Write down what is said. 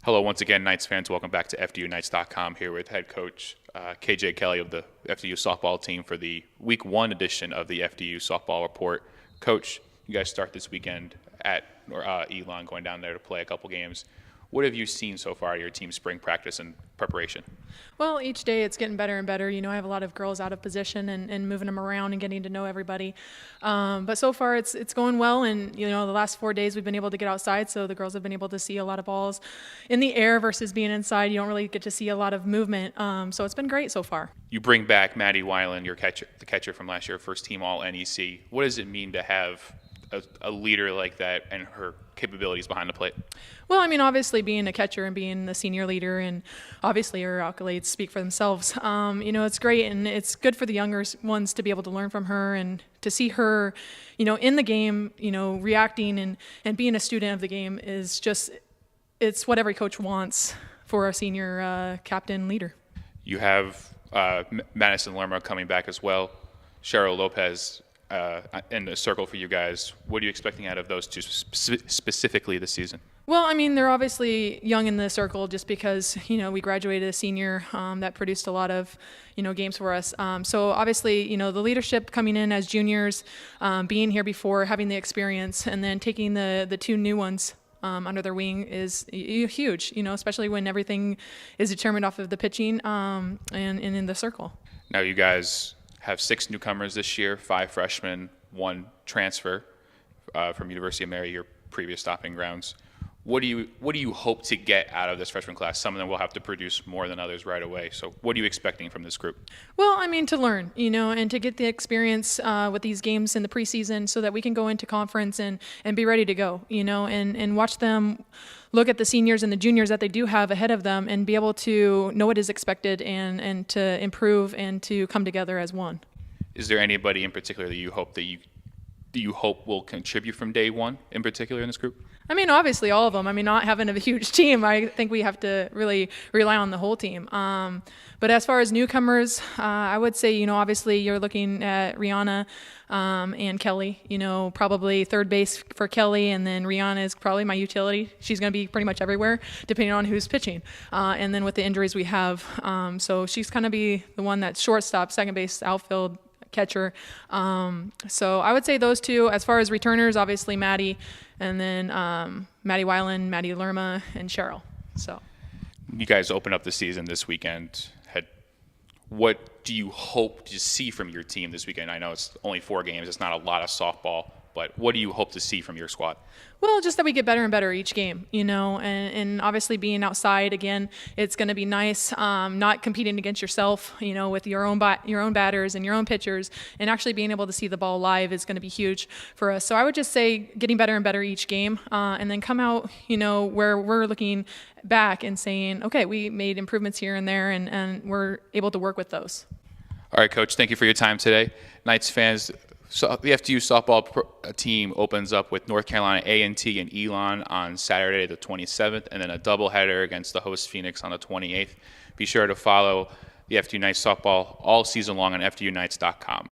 Hello, once again, Knights fans. Welcome back to FDUKnights.com here with head coach KJ Kelley of the FDU Softball team for the Week 1 edition of the FDU Softball Report. Coach, you guys start this weekend at Elon, going down there to play a couple games. What have you seen so far of your team's spring practice and preparation? Well, each day it's getting better and better. I have a lot of girls out of position and moving them around and getting to know everybody. But so far it's going well, and the last 4 days we've been able to get outside, so the girls have been able to see a lot of balls in the air versus being inside. You don't really get to see a lot of movement, so it's been great so far. You bring back Maddie Weiland, the catcher from last year, first team All-NEC. What does it mean to have a leader like that and her capabilities behind the plate? Well, obviously being a catcher and being the senior leader, and obviously her accolades speak for themselves. It's great, and it's good for the younger ones to be able to learn from her and to see her, in the game, reacting and being a student of the game is just, it's what every coach wants for a senior captain leader. You have Madison Lerma coming back as well. Cheryl Lopez in the circle for you guys. What are you expecting out of those two specifically this season? Well, they're obviously young in the circle just because, we graduated a senior that produced a lot of, games for us. So obviously, the leadership coming in as juniors, being here before, having the experience, and then taking the two new ones under their wing is huge, especially when everything is determined off of the pitching and in the circle. Now you guys have 6 newcomers this year, 5 freshmen, 1 transfer from University of Mary, your previous stopping grounds. What do you hope to get out of this freshman class? Some of them will have to produce more than others right away. So what are you expecting from this group? Well, to learn, and to get the experience with these games in the preseason so that we can go into conference and be ready to go, and watch them look at the seniors and the juniors that they do have ahead of them and be able to know what is expected and to improve and to come together as one. Is there anybody in particular that you hope will contribute from day one in particular in this group? Obviously all of them. Not having a huge team, I think we have to really rely on the whole team. But as far as newcomers, I would say, obviously you're looking at Rihanna and Kelly, probably third base for Kelly, and then Rihanna is probably my utility. She's going to be pretty much everywhere depending on who's pitching. And then with the injuries we have, so she's going to be the one that's shortstop, second base, outfield, catcher. So I would say those two. As far as returners, obviously Maddie, and then Maddie Weiland, Maddie Lerma, and Cheryl. So you guys open up the season this weekend. What do you hope to see from your team this weekend? I know it's only 4 games. It's not a lot of softball, but what do you hope to see from your squad? Well, just that we get better and better each game, and obviously being outside again, it's going to be nice. Not competing against yourself, with your own batters and your own pitchers, and actually being able to see the ball live is going to be huge for us. So I would just say getting better and better each game, and then come out, where we're looking back and saying, okay, we made improvements here and there, and we're able to work with those. All right, Coach, thank you for your time today. Knights fans, so the FDU softball team opens up with North Carolina A&T and Elon on Saturday the 27th, and then a doubleheader against the host Phoenix on the 28th. Be sure to follow the FDU Knights softball all season long on FDUKnights.com.